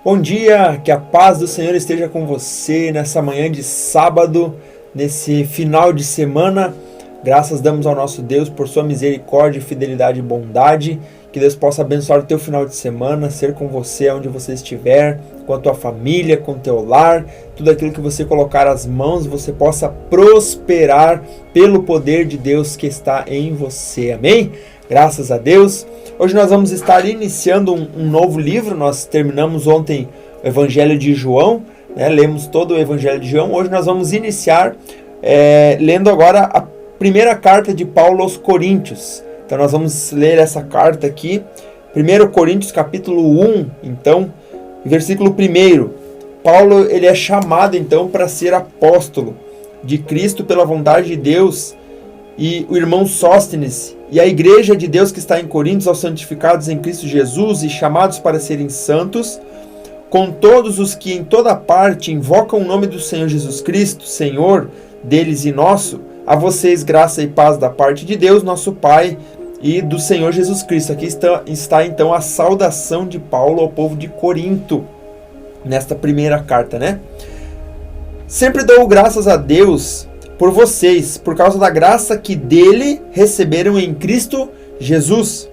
Bom dia, que a paz do Senhor esteja com você nessa manhã de sábado, nesse final de semana. Graças damos ao nosso Deus por sua misericórdia, fidelidade e bondade. Que Deus possa abençoar o teu final de semana, ser com você onde você estiver, com a tua família, com o teu lar, tudo aquilo que você colocar as mãos, você possa prosperar pelo poder de Deus que está em você. Amém? Graças a Deus. Hoje nós vamos estar iniciando um novo livro. Nós terminamos ontem o Evangelho de João, lemos todo o Evangelho de João. Hoje nós vamos iniciar lendo agora a primeira carta de Paulo aos Coríntios. Então nós vamos ler essa carta aqui, 1 Coríntios capítulo 1, então, versículo 1. Paulo ele é chamado então para ser apóstolo de Cristo pela vontade de Deus, e o irmão Sóstenes e a igreja de Deus que está em Coríntios, aos santificados em Cristo Jesus e chamados para serem santos, com todos os que em toda parte invocam o nome do Senhor Jesus Cristo, Senhor deles e nosso, a vocês graça e paz da parte de Deus, nosso Pai, e do Senhor Jesus Cristo. Aqui está então a saudação de Paulo ao povo de Corinto, nesta primeira carta, Sempre dou graças a Deus por vocês, por causa da graça que dele receberam em Cristo Jesus.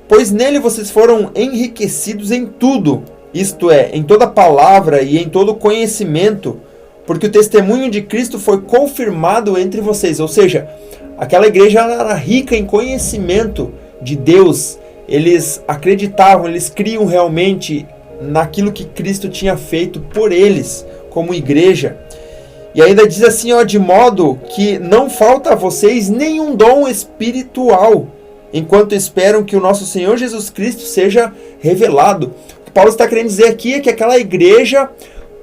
Pois nele vocês foram enriquecidos em tudo, isto é, em toda palavra e em todo conhecimento, porque o testemunho de Cristo foi confirmado entre vocês. Ou seja, aquela igreja era rica em conhecimento de Deus. Eles acreditavam, eles criam realmente naquilo que Cristo tinha feito por eles, como igreja. E ainda diz assim, de modo que não falta a vocês nenhum dom espiritual, enquanto esperam que o nosso Senhor Jesus Cristo seja revelado. O que Paulo está querendo dizer aqui é que aquela igreja,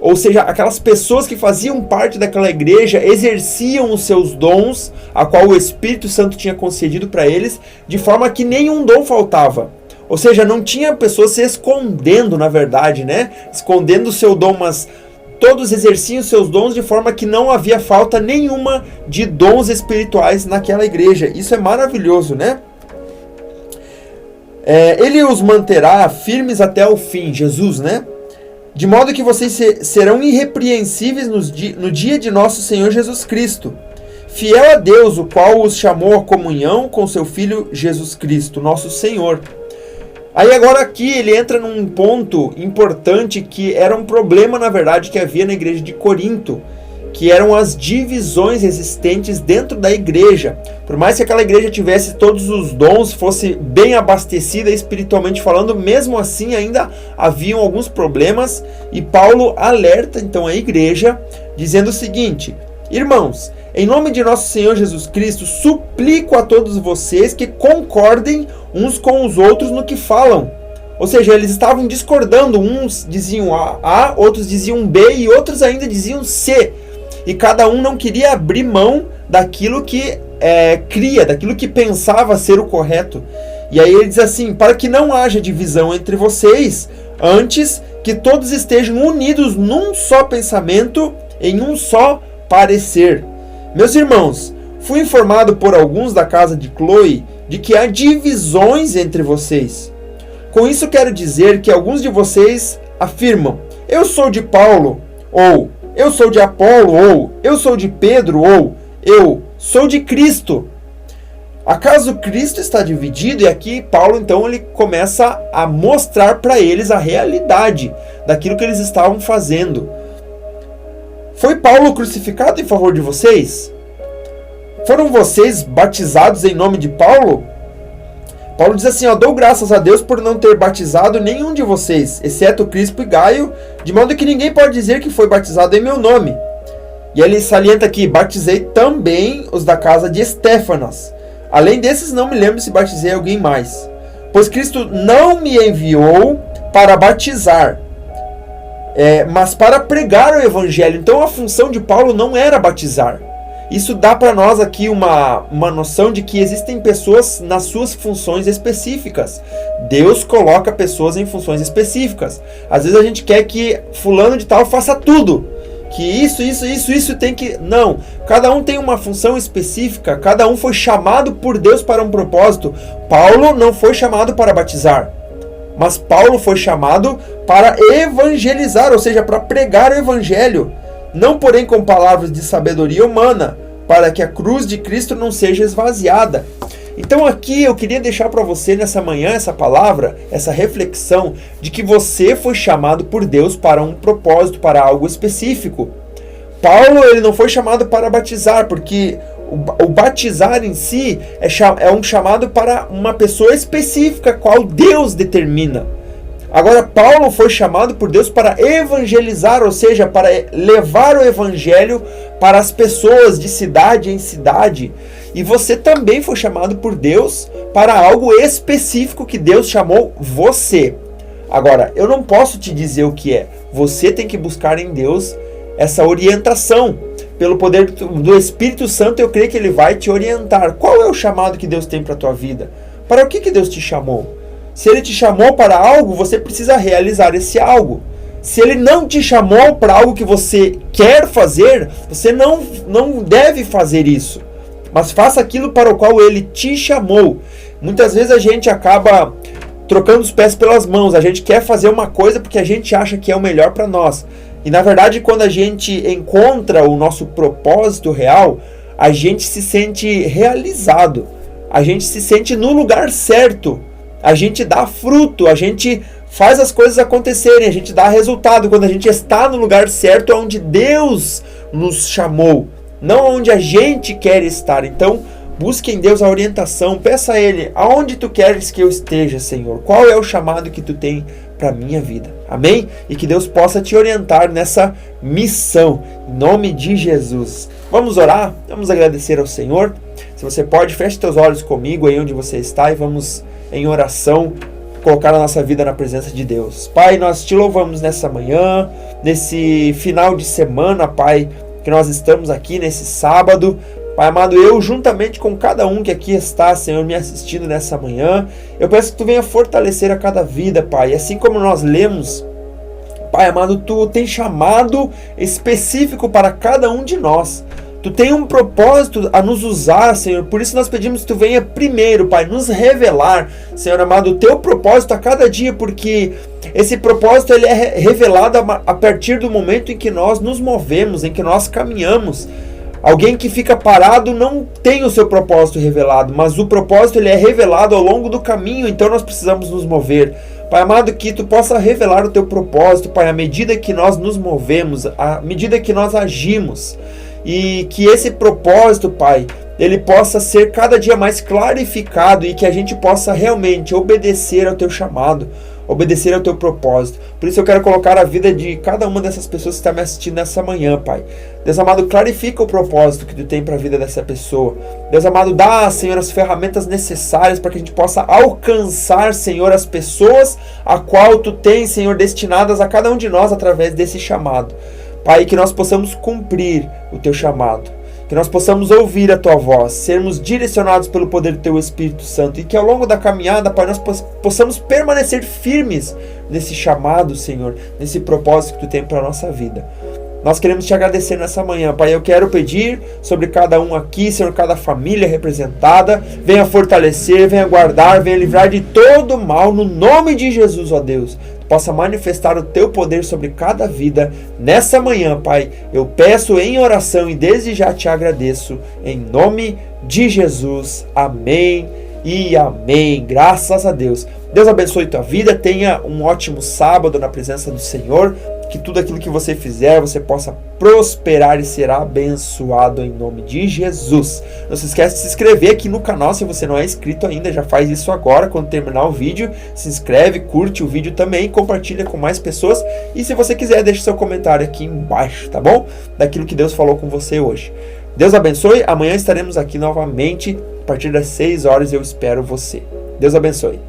ou seja, aquelas pessoas que faziam parte daquela igreja, exerciam os seus dons, a qual o Espírito Santo tinha concedido para eles, de forma que nenhum dom faltava. Ou seja, não tinha pessoas se escondendo, na verdade, escondendo o seu dom, mas todos exerciam seus dons de forma que não havia falta nenhuma de dons espirituais naquela igreja. Isso é maravilhoso, Ele os manterá firmes até o fim, Jesus, De modo que vocês serão irrepreensíveis no dia de nosso Senhor Jesus Cristo. Fiel a Deus, o qual os chamou à comunhão com seu Filho Jesus Cristo, nosso Senhor. Aí agora aqui ele entra num ponto importante que era um problema, na verdade, que havia na igreja de Corinto, que eram as divisões existentes dentro da igreja. Por mais que aquela igreja tivesse todos os dons, fosse bem abastecida espiritualmente falando, mesmo assim ainda haviam alguns problemas, e Paulo alerta então a igreja, dizendo o seguinte: irmãos, em nome de nosso Senhor Jesus Cristo, suplico a todos vocês que concordem uns com os outros no que falam. Ou seja, eles estavam discordando, uns diziam A, outros diziam B e outros ainda diziam C. E cada um não queria abrir mão daquilo que cria, daquilo que pensava ser o correto. E aí ele diz assim: para que não haja divisão entre vocês, antes que todos estejam unidos num só pensamento, em um só parecer. Meus irmãos, fui informado por alguns da casa de Cloe de que há divisões entre vocês. Com isso quero dizer que alguns de vocês afirmam: eu sou de Paulo, ou eu sou de Apolo, ou eu sou de Pedro, ou eu sou de Cristo. Acaso Cristo está dividido? E aqui Paulo então ele começa a mostrar para eles a realidade daquilo que eles estavam fazendo. Foi Paulo crucificado em favor de vocês? Foram vocês batizados em nome de Paulo? Paulo diz assim: dou graças a Deus por não ter batizado nenhum de vocês, exceto Crispo e Gaio, de modo que ninguém pode dizer que foi batizado em meu nome. E ele salienta aqui: batizei também os da casa de Estéfanas. Além desses, não me lembro se batizei alguém mais. Pois Cristo não me enviou para batizar, mas para pregar o Evangelho. Então a função de Paulo não era batizar. Isso dá para nós aqui uma noção de que existem pessoas nas suas funções específicas. Deus coloca pessoas em funções específicas. Às vezes a gente quer que fulano de tal faça tudo. Que isso tem que... Não. Cada um tem uma função específica. Cada um foi chamado por Deus para um propósito. Paulo não foi chamado para batizar. Mas Paulo foi chamado para evangelizar, ou seja, para pregar o evangelho, não porém com palavras de sabedoria humana, para que a cruz de Cristo não seja esvaziada. Então aqui eu queria deixar para você nessa manhã essa palavra, essa reflexão de que você foi chamado por Deus para um propósito, para algo específico. Paulo, ele não foi chamado para batizar, porque o batizar em si é um chamado para uma pessoa específica, qual Deus determina. Agora, Paulo foi chamado por Deus para evangelizar, ou seja, para levar o evangelho para as pessoas de cidade em cidade. E você também foi chamado por Deus para algo específico que Deus chamou você. Agora, eu não posso te dizer o que é. Você tem que buscar em Deus essa orientação. Pelo poder do Espírito Santo, eu creio que Ele vai te orientar. Qual é o chamado que Deus tem para a tua vida? Para o que Deus te chamou? Se Ele te chamou para algo, você precisa realizar esse algo. Se Ele não te chamou para algo que você quer fazer, você não deve fazer isso. Mas faça aquilo para o qual Ele te chamou. Muitas vezes a gente acaba trocando os pés pelas mãos. A gente quer fazer uma coisa porque a gente acha que é o melhor para nós. E na verdade, quando a gente encontra o nosso propósito real, a gente se sente realizado. A gente se sente no lugar certo. A gente dá fruto, a gente faz as coisas acontecerem, a gente dá resultado quando a gente está no lugar certo, onde Deus nos chamou, não onde a gente quer estar. Então, busque em Deus a orientação, peça a Ele, aonde tu queres que eu esteja, Senhor? Qual é o chamado que tu tem para a minha vida? Amém? E que Deus possa te orientar nessa missão, em nome de Jesus. Vamos orar, vamos agradecer ao Senhor. Se você pode, feche teus olhos comigo aí onde você está e vamos em oração colocar a nossa vida na presença de Deus. Pai, nós te louvamos nessa manhã, nesse final de semana, Pai, que nós estamos aqui nesse sábado. Pai amado, eu juntamente com cada um que aqui está, Senhor, me assistindo nessa manhã, eu peço que Tu venha fortalecer a cada vida, Pai. Assim como nós lemos, Pai amado, Tu tem chamado específico para cada um de nós. Tu tem um propósito a nos usar, Senhor. Por isso nós pedimos que Tu venha primeiro, Pai, nos revelar, Senhor amado, o Teu propósito a cada dia, porque esse propósito ele é revelado a partir do momento em que nós nos movemos, em que nós caminhamos. Alguém que fica parado não tem o seu propósito revelado, mas o propósito ele é revelado ao longo do caminho, então nós precisamos nos mover. Pai amado, que Tu possa revelar o Teu propósito, Pai, à medida que nós nos movemos, à medida que nós agimos. E que esse propósito, Pai, ele possa ser cada dia mais clarificado e que a gente possa realmente obedecer ao Teu chamado, obedecer ao Teu propósito. Por isso eu quero colocar a vida de cada uma dessas pessoas que está me assistindo nessa manhã, Pai. Deus amado, clarifica o propósito que Tu tem para a vida dessa pessoa. Deus amado, dá, Senhor, as ferramentas necessárias para que a gente possa alcançar, Senhor, as pessoas a qual Tu tens, Senhor, destinadas a cada um de nós através desse chamado. Pai, que nós possamos cumprir o Teu chamado, que nós possamos ouvir a Tua voz, sermos direcionados pelo poder do Teu Espírito Santo e que ao longo da caminhada, Pai, nós possamos permanecer firmes nesse chamado, Senhor, nesse propósito que Tu tem para a nossa vida. Nós queremos Te agradecer nessa manhã, Pai. Eu quero pedir sobre cada um aqui, Senhor, cada família representada, venha fortalecer, venha guardar, venha livrar de todo mal, no nome de Jesus, ó Deus. Possa manifestar o Teu poder sobre cada vida nessa manhã, Pai. Eu peço em oração e desde já Te agradeço, em nome de Jesus. Amém e amém. Graças a Deus. Deus abençoe tua vida, tenha um ótimo sábado na presença do Senhor, que tudo aquilo que você fizer, você possa prosperar e ser abençoado em nome de Jesus. Não se esquece de se inscrever aqui no canal se você não é inscrito ainda, já faz isso agora, quando terminar o vídeo, se inscreve, curte o vídeo também, compartilha com mais pessoas e se você quiser, deixe seu comentário aqui embaixo, tá bom? Daquilo que Deus falou com você hoje. Deus abençoe, amanhã estaremos aqui novamente, a partir das 6 horas eu espero você. Deus abençoe.